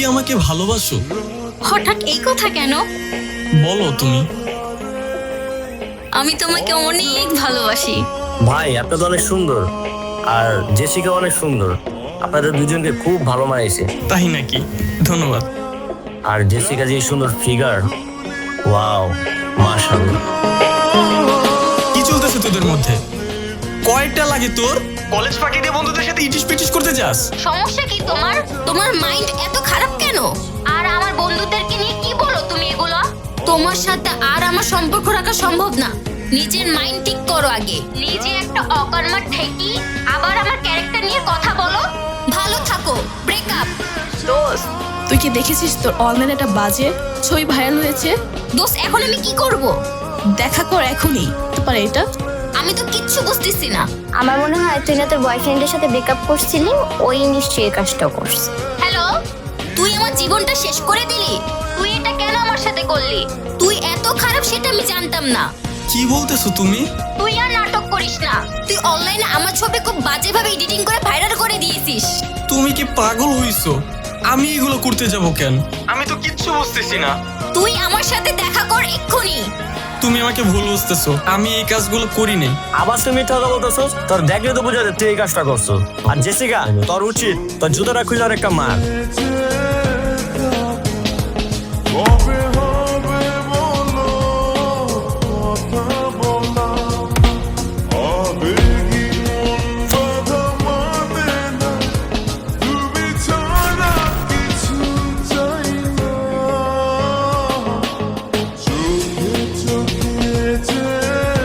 কি আমাকে ভালোবাসো? হঠাৎ এই কথা কেন? বলো তুমি। আমি তোমাকে অনেক ভালোবাসি। ভাই আপনি তো অনেক সুন্দর, আর জেসিকা অনেক সুন্দর। আপনাদের দুজনকে খুব ভালো মানিয়েছে। তাই নাকি? ধন্যবাদ। আর জেসিকা যে সুন্দর ফিগার, ওয়াও, মাশাআল্লাহ। কি চলতেছে তোদের মধ্যে? কয়টা লাগে তোর? কলেজ ফাঁকি দিয়ে বন্ধুদের সাথে ইটিস পিটিস করতে যাস? সমস্যা কি তোমার? তোমার মাইন্ড এত খারাপ কেন? আর আমার বন্ধুদেরকে নিয়ে কি বলো তুমি এগুলো? তোমার সাথে আর আমার সম্পর্ক রাখা সম্ভব না। নিজের মাইন্ড ঠিক করো আগে। নিজে একটা অকর্মার ঠেকি আবার আমার ক্যারেক্টার নিয়ে কথা বলো। ভালো থাকো। ব্রেকআপ। দোস্ত, তুই কি দেখেছিস তোর অনলাইনে একটা বাজে ছবি ভাইরাল হয়েছে? দোস্ত, এখন আমি কি করব? দেখা কর এখনই। তো পারে এটা আমি তো কিচ্ছু বুঝতেছি না। আমার মনে হয় তুই না তোর বয়ফ্রেন্ডের সাথে ব্রেকআপ করছিলি, ওই নিশ্চয়ই এই কাজটা করছে। হ্যালো, তুই আমার জীবনটা শেষ করে দিলি। তুই এটা কেন আমার সাথে করলি? তুই এত খারাপ সেটা আমি জানতাম না। কি বলতেছো তুমি? তুই আর নাটক করিস না। তুই অনলাইনে আমার ছবি খুব বাজেভাবে এডিটিং করে ভাইরাল করে দিয়েছিস। তুমি কি পাগল হইছো? আমি এগুলো করতে যাব কেন? আমি তো কিচ্ছু বুঝতেছি না। তুই আমার সাথে দেখা কর এক্ষুনি। তুমি আমাকে ভুল বুঝতেছো, আমি এই কাজগুলো করি নাই। আবার তুমি মিথ্যা কথা বলতেছো? তোর দেখলে তো বোঝা যায় তুই এই কাজটা করছো। আর জেসিকা, তোর উচিত তোর জুতোটা খুলে আর একটা মার।